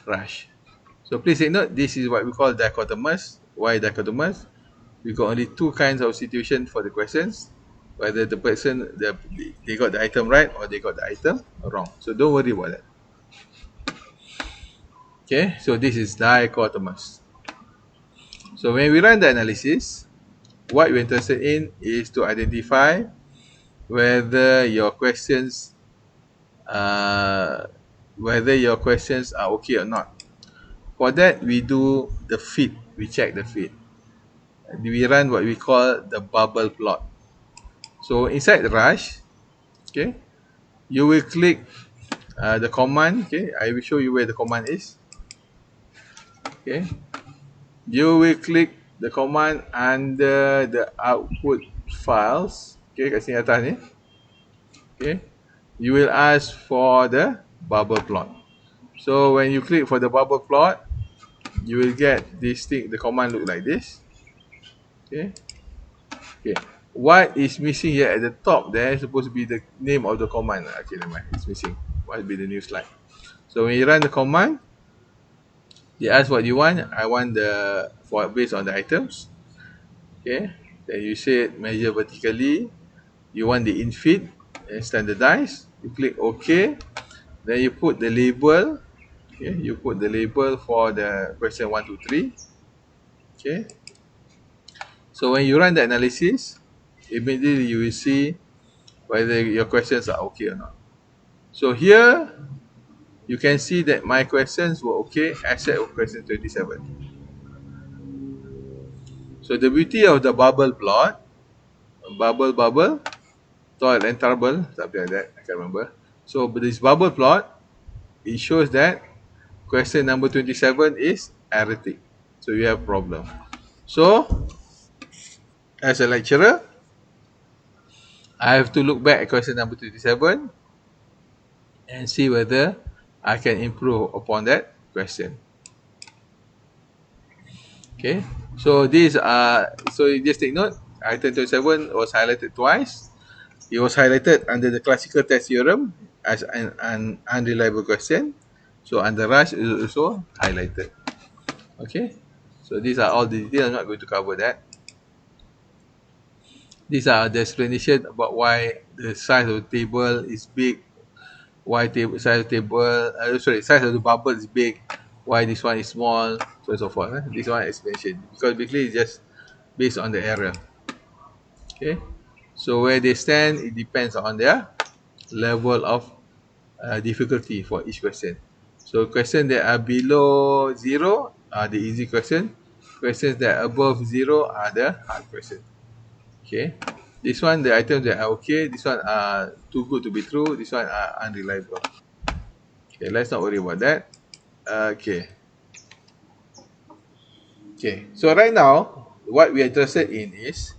Rasch. So please take note, this is what we call dichotomous. Why dichotomous? We got only two kinds of situation for the questions, whether the person they got the item right or they got the item wrong. So don't worry about that. Okay, so this is dichotomous. So when we run the analysis, what we're interested in is to identify whether your questions are okay or not. For that, we do the fit. We check the fit. We run what we call the bubble plot. So inside the Rush, okay, you will click the command. Okay, I will show you where the command is. Okay, you will click the command under the output files. Okay, kat sini atas ni. Okay, you will ask for the bubble plot. So when you click for the bubble plot, you will get this thing. The command look like this. Okay. Okay. What is missing here at the top? There is supposed to be the name of the command. Okay, never mind. It's missing. What will be the new slide? So when you run the command, you ask what you want. I want the for based on the items. Okay. Then you say measure vertically. You want the infit and standardize. You click OK. Then you put the label. Okay. You put the label for the question 1, 2, 3. Okay. So when you run the analysis, immediately you will see whether your questions are okay or not. So here you can see that my questions were okay except for question 27. So the beauty of the bubble plot, bubble, toil and trouble, something like that, I can't remember. So but this bubble plot, it shows that question number 27 is erratic. So you have problem. So as a lecturer, I have to look back at question number 27 and see whether I can improve upon that question. Okay, so these are, so you just take note, item 27 was highlighted twice. It was highlighted under the classical test theorem as an unreliable question. So under Rush is also highlighted. Okay, so these are all the details. I'm not going to cover that. These are the explanation about why the size of the table is big, why size of the table, size of the bubble is big, why this one is small, so and so forth. This one explanation because basically it's just based on the error. Okay, so where they stand, it depends on their level of difficulty for each question. So questions that are below 0 are the easy question. Questions that are above 0 are the hard question. Okay, this one, the items that are okay, this one are too good to be true, this one are unreliable. Okay, let's not worry about that. Okay. Okay, so right now, what we are interested in is,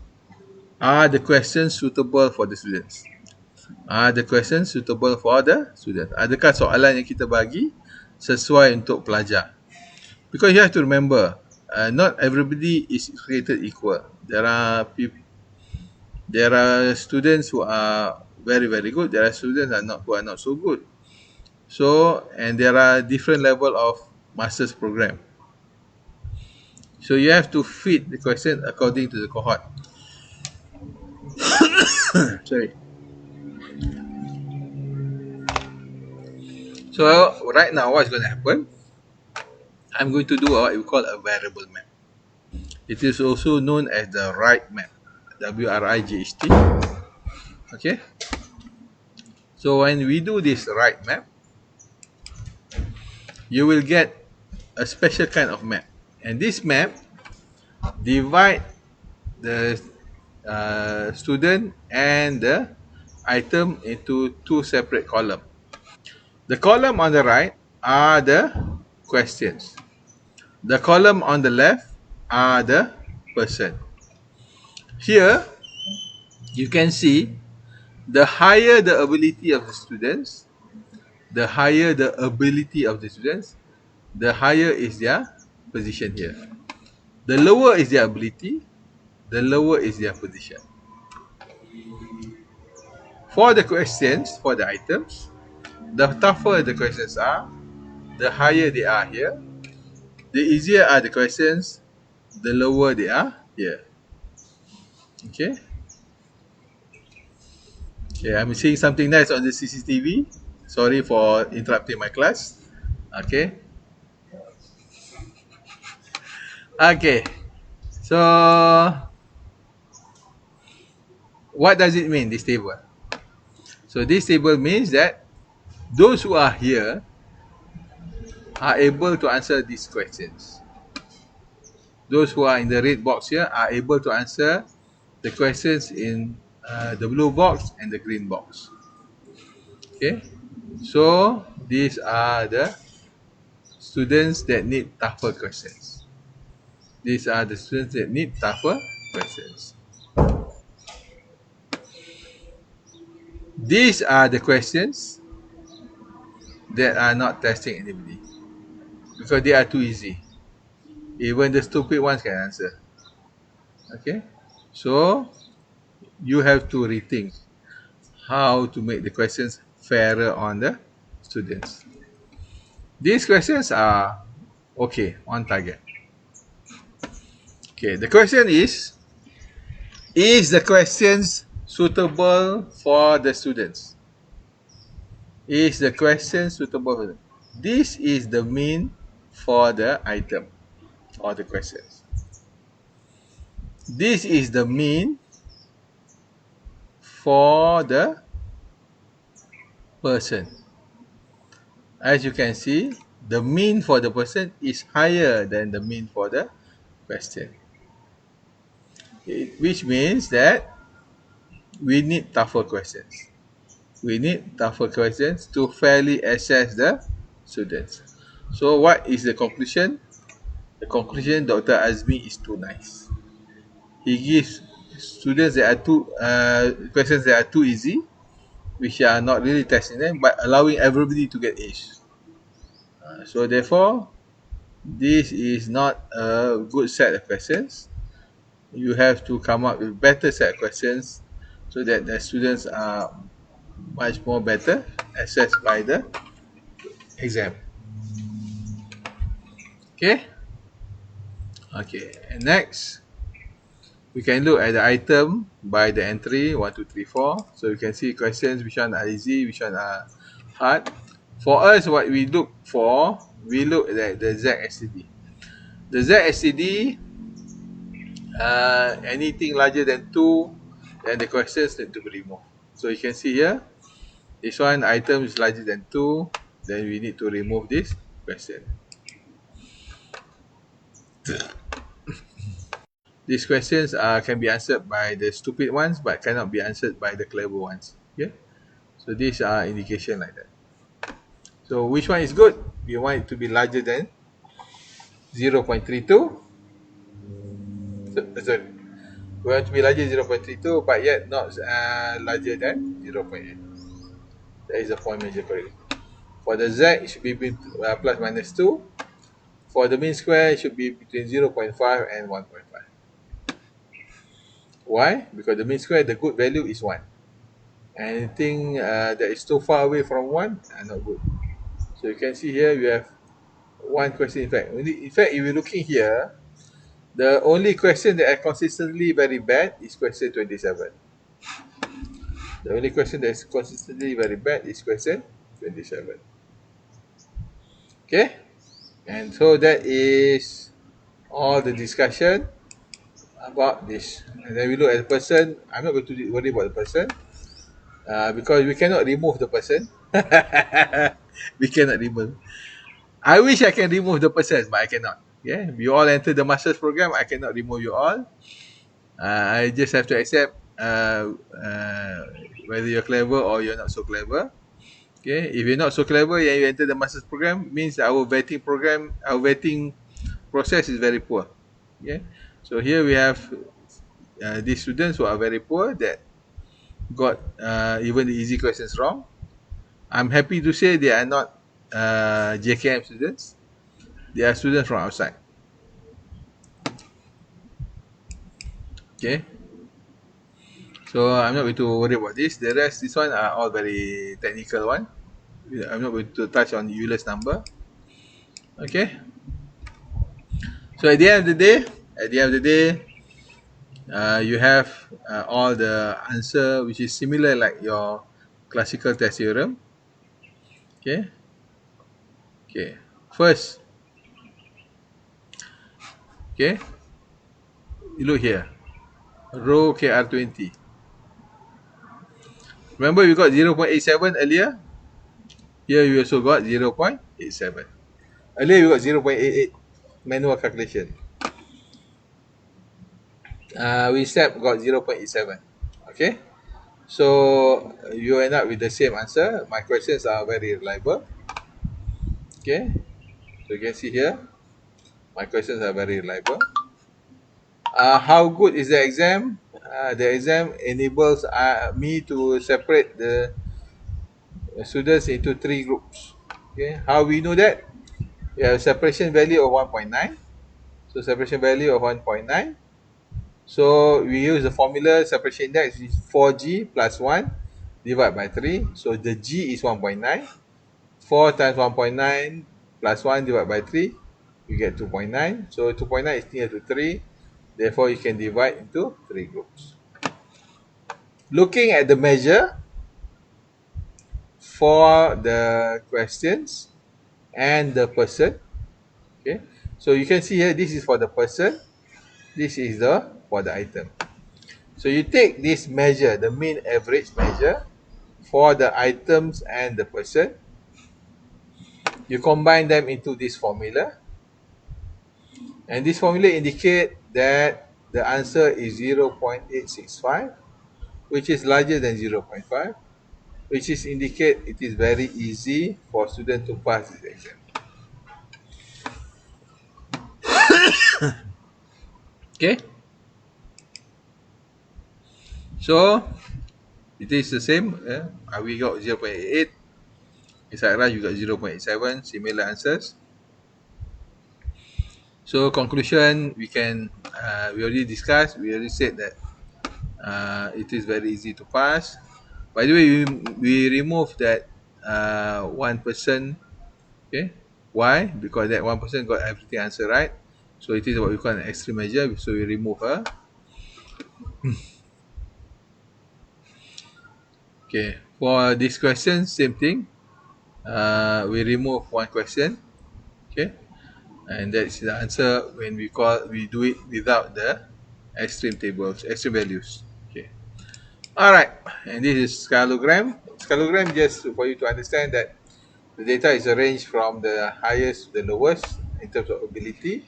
are the questions suitable for the students? Are the questions suitable for the students? Adakah soalan yang kita bagi sesuai untuk pelajar? Because you have to remember, not everybody is created equal. There are students who are very very good. There are students who are not so good. So and there are different level of master's program. So you have to fit the question according to the cohort. Sorry. So right now, what's going to happen? I'm going to do what we call a variable map. It is also known as the right map. WRIGHT. Okay. So when we do this right map, you will get a special kind of map. And this map divide the student and the item into two separate columns. The column on the right are the questions. The column on the left are the person. Here, you can see the higher the ability of the students, the higher the ability of the students, the higher is their position here. The lower is their ability, the lower is their position. For the questions, for the items, the tougher the questions are, the higher they are here. The easier are the questions, the lower they are here. Okay. Okay, I'm seeing something nice on the CCTV. Sorry for interrupting my class. Okay. Okay. So, what does it mean, this table? So, this table means that those who are here are able to answer these questions. Those who are in the red box here are able to answer the questions in the blue box and the green box. Okay. So, these are the students that need tougher questions. These are the students that need tougher questions. These are the questions that are not testing anybody because they are too easy. Even the stupid ones can answer. Okay, so you have to rethink how to make the questions fairer on the students. These questions are okay, on target. Okay, the question is the questions suitable for the students? Is the question suitable for them? This is the mean for the item or the questions. This is the mean for the person. As you can see, the mean for the person is higher than the mean for the question. Which means that we need tougher questions. We need tougher questions to fairly assess the students. So what is the conclusion? The conclusion, Dr. Azmi is too nice. He gives students that are too questions that are too easy, which are not really testing them, but allowing everybody to get A's. So therefore, this is not a good set of questions. You have to come up with better set of questions so that the students are much more better assessed by the exam. Okay. Okay. And next, we can look at the item by the entry 1, 2, 3, 4. So you can see questions which one are easy, which one are hard. For us, what we look for, we look at the ZSTD. The ZSTD, anything larger than 2, then the questions need to be removed. So you can see here, this one item is larger than 2, then we need to remove this question. These questions can be answered by the stupid ones, but cannot be answered by the clever ones. Okay? So these are indication like that. So which one is good? We want it to be larger than 0.32. Sorry. We want to be larger than 0.32, but yet not larger than 0.8. That is the point measure correctly. For the z, it should be plus minus 2. For the mean square, it should be between 0.5 and 1.5. Why? Because the mean square, the good value is 1. Anything that is too far away from 1 are not good. So you can see here, we have one question in fact. In fact, if you're looking here, The only question that are consistently very bad is question 27. The only question that is consistently very bad is question 27. Okay? And so that is all the discussion about this. And then we look at the person. I'm not going to worry about the person because we cannot remove the person. We cannot remove. I wish I can remove the person, but I cannot. Yeah, we all enter the master's program. I cannot remove you all. I just have to accept whether you're clever or you're not so clever. Okay, if you're not so clever and you enter the master's program, means our vetting process is very poor. Okay, so here we have these students who are very poor that got even the easy questions wrong. I'm happy to say they are not JKM students. They are students from outside. Okay, so I'm not going to worry about this. The rest, this one are all very technical one. I'm not going to touch on Euler's number. Okay. So at the end of the day, you have all the answer which is similar like your classical test theorem. Okay. Okay. First, okay, you look here. Rho KR20. Remember we got 0.87 earlier? Here we also got 0.87. Earlier we got 0.88 manual calculation. We step got 0.87. Okay. So you end up with the same answer. My questions are very reliable. Okay. So you can see here, my questions are very reliable. How good is the exam? The exam enables me to separate the students into three groups. Okay. How we know that? We have separation value of 1.9. So separation value of 1.9. So we use the formula separation index is 4G plus 1 divided by 3. So the G is 1.9. 4 times 1.9 plus 1 divided by 3, you get 2.9. So 2.9 is near to 3. Therefore, you can divide into 3 groups. Looking at the measure for the questions and the person. Okay. So you can see here, this is for the person. This is the for the item. So you take this measure, the mean average measure for the items and the person. You combine them into this formula. And this formula indicate that the answer is 0.865, which is larger than 0.5, which is indicate it is very easy for student to pass this exam. Okay. So it is the same. We got 0.88. Inside Raj, you got 0.87. Similar answers. So conclusion, we already discussed. We already said that it is very easy to pass. By the way, we remove that one person. Okay, why? Because that one person got everything answer right. So it is what we call an extreme measure. So we remove her. Okay, for this question, same thing. We remove one question. Okay, and that's the answer when we do it without the extreme tables, extreme values. Okay. All right, and this is scalogram. Scalogram just for you to understand that the data is arranged from the highest to the lowest in terms of ability.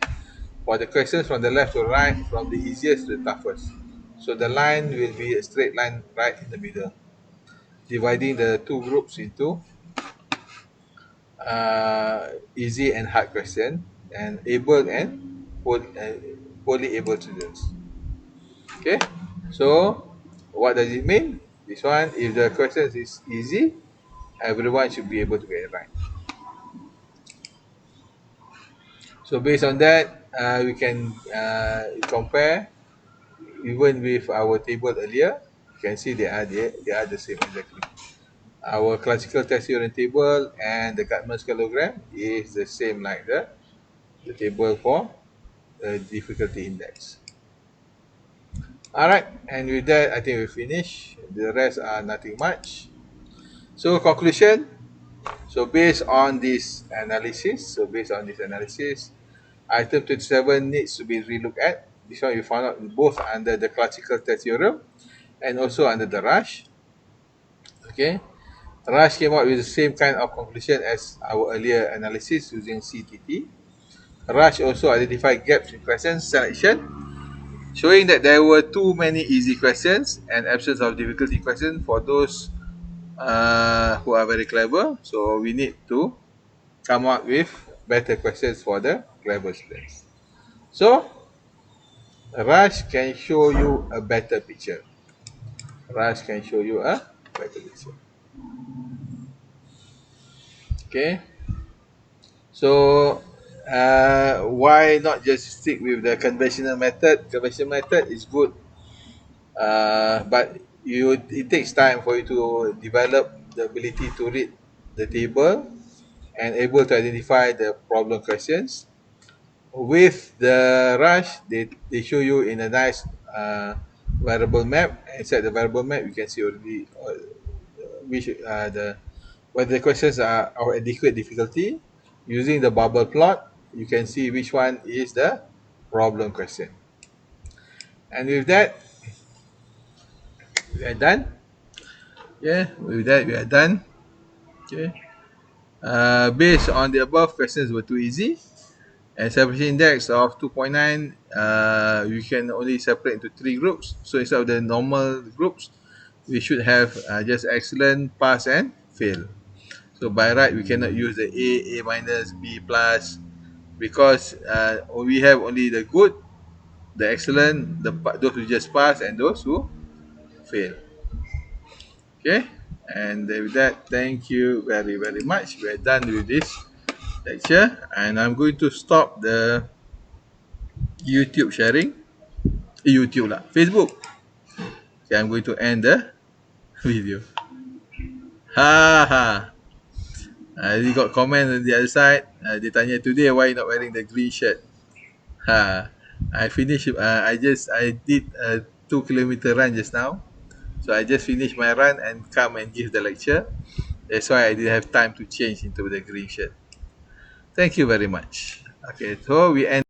For the questions from the left to right, from the easiest to the toughest. So the line will be a straight line right in the middle, dividing the two groups into easy and hard question, and able and poorly able students. Okay, so what does it mean? This one, if the question is easy, everyone should be able to get it right. So based on that, we can compare even with our table earlier. You can see they are the same exactly. Our classical test theorem table and the Dichotomous scalogram is the same like the table for difficulty index. Alright, and with that, I think we finish. The rest are nothing much. So conclusion. So based on this analysis, item 27 needs to be relooked at. This one you found out both under the classical test theorem and also under the Rasch. Okay, Rasch came out with the same kind of conclusion as our earlier analysis using CTT. Rasch also identified gaps in question selection, showing that there were too many easy questions and absence of difficulty questions for those who are very clever. So we need to come up with better questions for the clever students. So Rasch can show you a better picture. Rasch can show you a better picture. Okay. So why not just stick with the conventional method? Conventional method is good, but it takes time for you to develop the ability to read the table and able to identify the problem questions. With the Rush, they show you in a nice variable map. Inside the variable map, you can see already which the whether the questions are of adequate difficulty. Using the bubble plot, you can see which one is the problem question. And with that, we are done. Yeah, with that we are done. Okay. Based on the above, questions were too easy. And separation index of 2.9, we can only separate into three groups. So instead of the normal groups, we should have just excellent, pass, and fail. So by right, we cannot use the A minus, B plus, because we have only the good, the excellent, those who just pass, and those who fail. Okay, and with that, thank you very, very much. We are done with this lecture, and I'm going to stop the YouTube sharing. YouTube lah, Facebook. Okay, I'm going to end the video. Ha ha. They got comment on the other side. They tanya today why you not wearing the green shirt. Ha. I finished. I did a 2 kilometer run just now. So I just finished my run and come and give the lecture. That's why I didn't have time to change into the green shirt. Thank you very much. Okay, so we end.